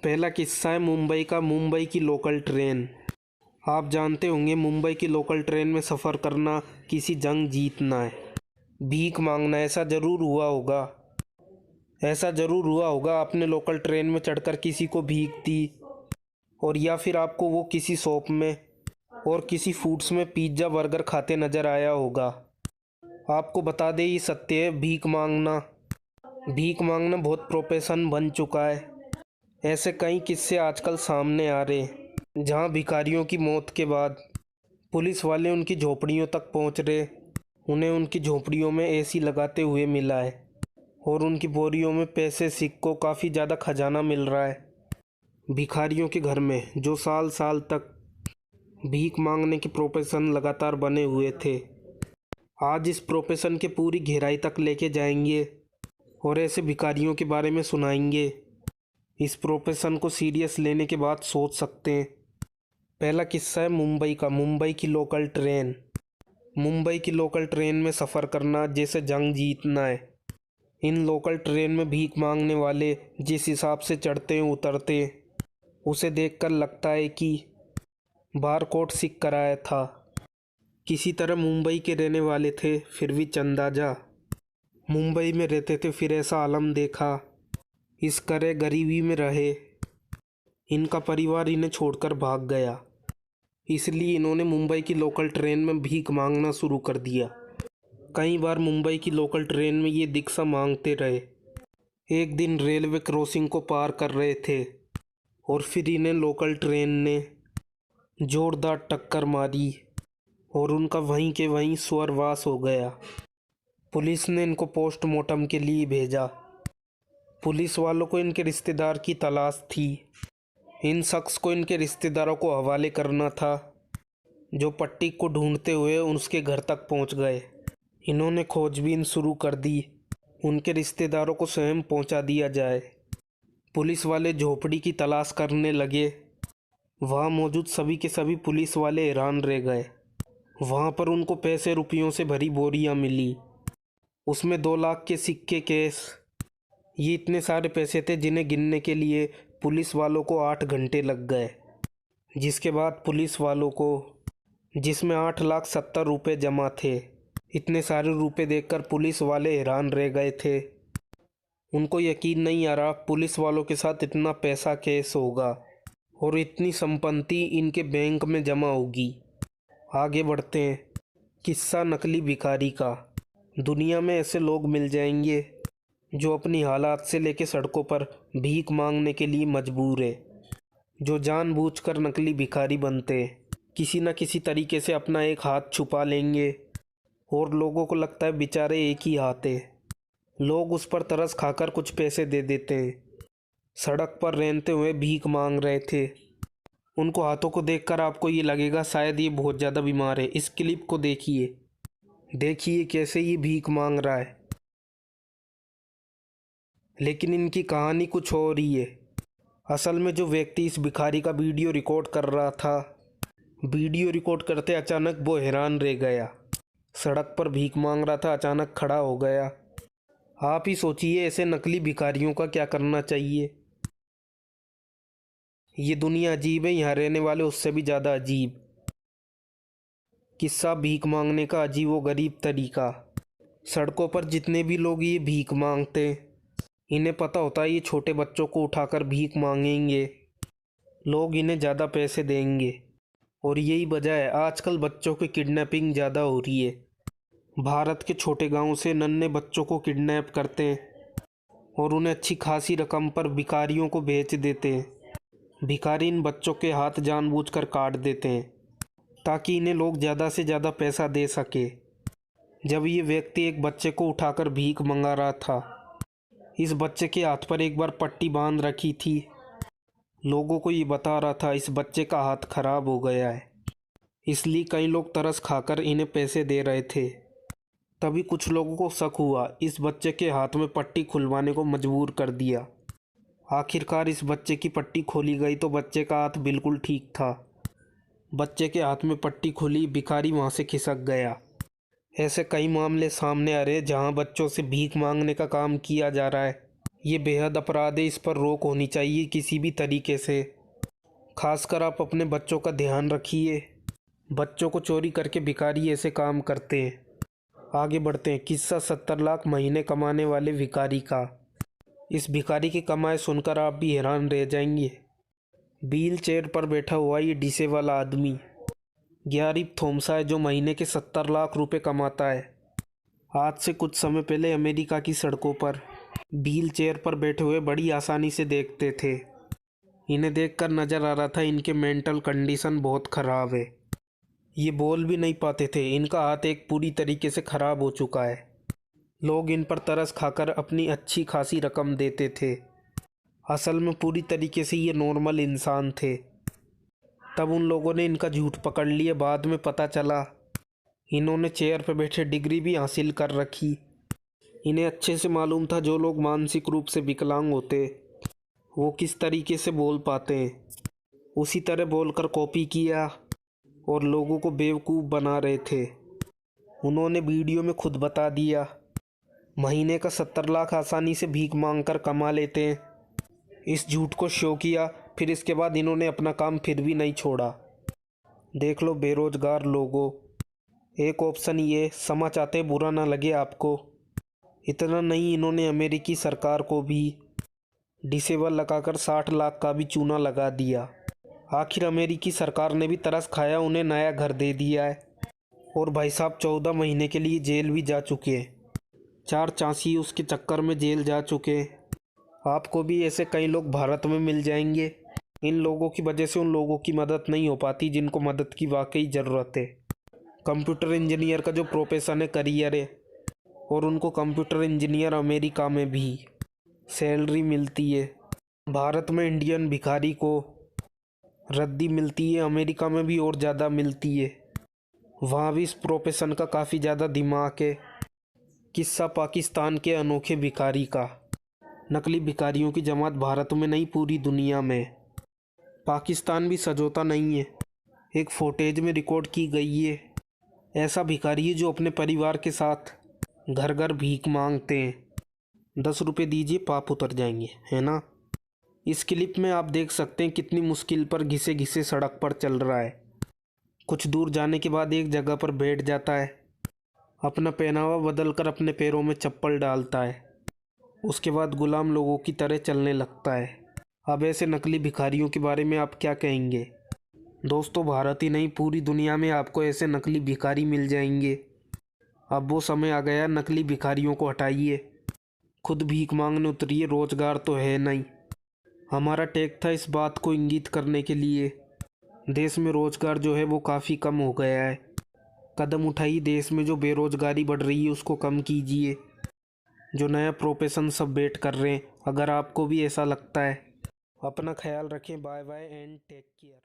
पहला किस्सा है मुंबई का। मुंबई की लोकल ट्रेन। आप जानते होंगे मुंबई की लोकल ट्रेन में सफ़र करना किसी जंग जीतना है, भीख मांगना। ऐसा ज़रूर हुआ होगा आपने लोकल ट्रेन में चढ़कर किसी को भीख दी, और या फिर आपको वो किसी शॉप में और किसी फूड्स में पिज़्ज़ा बर्गर खाते नज़र आया होगा। आपको बता दें ये सत्य है, भीख मांगना बहुत प्रोफेशन बन चुका है। ऐसे कई किस्से आजकल सामने आ रहे हैं जहां भिखारियों की मौत के बाद पुलिस वाले उनकी झोपड़ियों तक पहुंच रहे। उन्हें उनकी झोपड़ियों में एसी लगाते हुए मिला है और उनकी बोरियों में पैसे, सिक्कों, काफ़ी ज़्यादा खजाना मिल रहा है। भिखारियों के घर में जो साल साल तक भीख मांगने की प्रोफेशन लगातार बने हुए थे, आज इस प्रोफेशन के पूरी गहराई तक लेके जाएंगे और ऐसे भिखारियों के बारे में सुनाएंगे। इस प्रोफेशन को सीरियस लेने के बाद सोच सकते हैं। पहला किस्सा है मुंबई का। मुंबई की लोकल ट्रेन। मुंबई की लोकल ट्रेन में सफ़र करना जैसे जंग जीतना है। इन लोकल ट्रेन में भीख मांगने वाले जिस हिसाब से चढ़ते हैं उतरते हैं, उसे देखकर लगता है कि बारकोड सिक कराया था। किसी तरह मुंबई के रहने वाले थे, फिर भी चंदाजा मुंबई में रहते थे। फिर ऐसा आलम देखा, इस करे गरीबी में रहे, इनका परिवार इन्हें छोड़कर भाग गया। इसलिए इन्होंने मुंबई की लोकल ट्रेन में भीख मांगना शुरू कर दिया। कई बार मुंबई की लोकल ट्रेन में ये भिक्षा मांगते रहे। एक दिन रेलवे क्रॉसिंग को पार कर रहे थे और फिर इन्हें लोकल ट्रेन ने जोरदार टक्कर मारी और उनका वहीं के वहीं स्वर्गवास हो गया। पुलिस ने इनको पोस्टमार्टम के लिए भेजा। पुलिस वालों को इनके रिश्तेदार की तलाश थी। इन शख्स को इनके रिश्तेदारों को हवाले करना था, जो पट्टी को ढूंढते हुए उसके घर तक पहुंच गए। इन्होंने खोजबीन शुरू कर दी, उनके रिश्तेदारों को स्वयं पहुंचा दिया जाए। पुलिस वाले झोपड़ी की तलाश करने लगे। वहां मौजूद सभी के सभी पुलिस वाले हैरान रह गए। वहां पर उनको पैसे रुपयों से भरी बोरियां मिली, उसमें 2 लाख के सिक्के, कैश। ये इतने सारे पैसे थे जिन्हें गिनने के लिए पुलिस वालों को 8 घंटे लग गए। जिसके बाद पुलिस वालों को, जिसमें 8,70,000 रुपये जमा थे, इतने सारे रुपए देखकर पुलिस वाले हैरान रह गए थे। उनको यकीन नहीं आ रहा पुलिस वालों के साथ इतना पैसा कैश होगा और इतनी संपत्ति इनके बैंक में जमा होगी। आगे बढ़ते हैं। किस्सा नकली भिखारी का। दुनिया में ऐसे लोग मिल जाएंगे जो अपनी हालात से लेकर सड़कों पर भीख मांगने के लिए मजबूर है, जो जानबूझकर नकली भिखारी बनते हैं। किसी न किसी तरीके से अपना एक हाथ छुपा लेंगे और लोगों को लगता है बेचारे एक ही हाथ है। लोग उस पर तरस खाकर कुछ पैसे दे देते हैं। सड़क पर रहते हुए भीख मांग रहे थे। उनको हाथों को देखकर आपको ये लगेगा शायद ये बहुत ज़्यादा बीमार है। इस क्लिप को देखिए कैसे ये भीख मांग रहा है। लेकिन इनकी कहानी कुछ और ही है। असल में जो व्यक्ति इस भिखारी का वीडियो रिकॉर्ड कर रहा था, वीडियो रिकॉर्ड करते अचानक वो हैरान रह गया। सड़क पर भीख मांग रहा था, अचानक खड़ा हो गया। आप ही सोचिए ऐसे नकली भिखारियों का क्या करना चाहिए। ये दुनिया अजीब है, यहाँ रहने वाले उससे भी ज़्यादा अजीब। किस्सा भीख मांगने का अजीब व गरीब तरीका। सड़कों पर जितने भी लोग ये भीख मांगते, इन्हें पता होता है ये छोटे बच्चों को उठाकर भीख मांगेंगे, लोग इन्हें ज़्यादा पैसे देंगे। और यही वजह है आजकल बच्चों की किडनैपिंग ज़्यादा हो रही है। भारत के छोटे गांव से नन्हे बच्चों को किडनैप करते हैं और उन्हें अच्छी खासी रकम पर भिखारियों को बेच देते हैं। भिखारी इन बच्चों के हाथ जानबूझकर काट देते हैं ताकि इन्हें लोग ज़्यादा से ज़्यादा पैसा दे सके। जब ये व्यक्ति एक बच्चे को उठाकर भीख मंगा रहा था, इस बच्चे के हाथ पर एक बार पट्टी बांध रखी थी। लोगों को ये बता रहा था इस बच्चे का हाथ खराब हो गया है, इसलिए कई लोग तरस खाकर इन्हें पैसे दे रहे थे। तभी कुछ लोगों को शक हुआ, इस बच्चे के हाथ में पट्टी खुलवाने को मजबूर कर दिया। आखिरकार इस बच्चे की पट्टी खोली गई तो बच्चे का हाथ बिल्कुल ठीक था। बच्चे के हाथ में पट्टी खुली, भिखारी वहाँ से खिसक गया। ऐसे कई मामले सामने आ रहे हैं जहाँ बच्चों से भीख मांगने का काम किया जा रहा है। ये बेहद अपराध है, इस पर रोक होनी चाहिए किसी भी तरीके से। खासकर आप अपने बच्चों का ध्यान रखिए। बच्चों को चोरी करके भिखारी ऐसे काम करते हैं। आगे बढ़ते हैं। किस्सा 70 लाख महीने कमाने वाले भिखारी का। इस भिखारी की कमाई सुनकर आप भी हैरान रह जाएंगे। व्हील चेयर पर बैठा हुआ ये डिसेबल आदमी ग्यारिब थोमसा है, जो महीने के 70 लाख रुपए कमाता है। आज से कुछ समय पहले अमेरिका की सड़कों पर व्हील चेयर पर बैठे हुए बड़ी आसानी से देखते थे। इन्हें देखकर नजर आ रहा था इनके मेंटल कंडीशन बहुत ख़राब है। ये बोल भी नहीं पाते थे। इनका हाथ एक पूरी तरीके से ख़राब हो चुका है। लोग इन पर तरस खाकर अपनी अच्छी खासी रकम देते थे। असल में पूरी तरीके से ये नॉर्मल इंसान थे। तब उन लोगों ने इनका झूठ पकड़ लिया। बाद में पता चला इन्होंने चेयर पर बैठे डिग्री भी हासिल कर रखी। इन्हें अच्छे से मालूम था जो लोग मानसिक रूप से विकलांग होते वो किस तरीके से बोल पाते हैं। उसी तरह बोलकर कॉपी किया और लोगों को बेवकूफ़ बना रहे थे। उन्होंने वीडियो में खुद बता दिया महीने का 70 लाख आसानी से भीख मांगकर कमा लेते हैं। इस झूठ को शो किया। फिर इसके बाद इन्होंने अपना काम फिर भी नहीं छोड़ा। देख लो बेरोजगार लोगों, एक ऑप्शन ये क्षमा चाहते बुरा ना लगे आपको। इतना नहीं, इन्होंने अमेरिकी सरकार को भी डिसेबल लगाकर 60 लाख का भी चूना लगा दिया। आखिर अमेरिकी सरकार ने भी तरस खाया, उन्हें नया घर दे दिया है। और भाई साहब 14 महीने के लिए जेल भी जा चुके हैं। 4 चांसी उसके चक्कर में जेल जा चुके हैं। आपको भी ऐसे कई लोग भारत में मिल जाएंगे। इन लोगों की वजह से उन लोगों की मदद नहीं हो पाती जिनको मदद की वाकई ज़रूरत है। कंप्यूटर इंजीनियर का जो प्रोफेशन है, करियर है, और उनको कंप्यूटर इंजीनियर अमेरिका में भी सैलरी मिलती है। भारत में इंडियन भिखारी को रद्दी मिलती है, अमेरिका में भी और ज़्यादा मिलती है। वहाँ भी इस प्रोफेशन का काफ़ी ज़्यादा दिमाग है। किस्सा पाकिस्तान के अनोखे भिखारी का। नकली भिखारियों की जमात भारत में नहीं, पूरी दुनिया में। पाकिस्तान भी सजोता नहीं है। एक फुटेज में रिकॉर्ड की गई है। ऐसा भिखारी है जो अपने परिवार के साथ घर घर भीख मांगते हैं। 10 रुपये दीजिए, पाप उतर जाएंगे, है ना। इस क्लिप में आप देख सकते हैं कितनी मुश्किल पर घिसे घिसे सड़क पर चल रहा है। कुछ दूर जाने के बाद एक जगह पर बैठ जाता है। अपना पहनावा बदल कर अपने पैरों में चप्पल डालता है। उसके बाद गुलाम लोगों की तरह चलने लगता है। अब ऐसे नकली भिखारियों के बारे में आप क्या कहेंगे? दोस्तों, भारत ही नहीं, पूरी दुनिया में आपको ऐसे नकली भिखारी मिल जाएंगे। अब वो समय आ गया, नकली भिखारियों को हटाइए, खुद भीख मांगने उतरिए। रोजगार तो है नहीं। हमारा टैग था इस बात को इंगित करने के लिए। देश में रोजगार जो है वो काफ़ी कम हो गया है। कदम उठाइए, देश में जो बेरोजगारी बढ़ रही है उसको कम कीजिए। जो नया प्रोफेशन सब वेट कर रहे हैं, अगर आपको भी ऐसा लगता है। अपना ख्याल रखें। Bye bye and take care.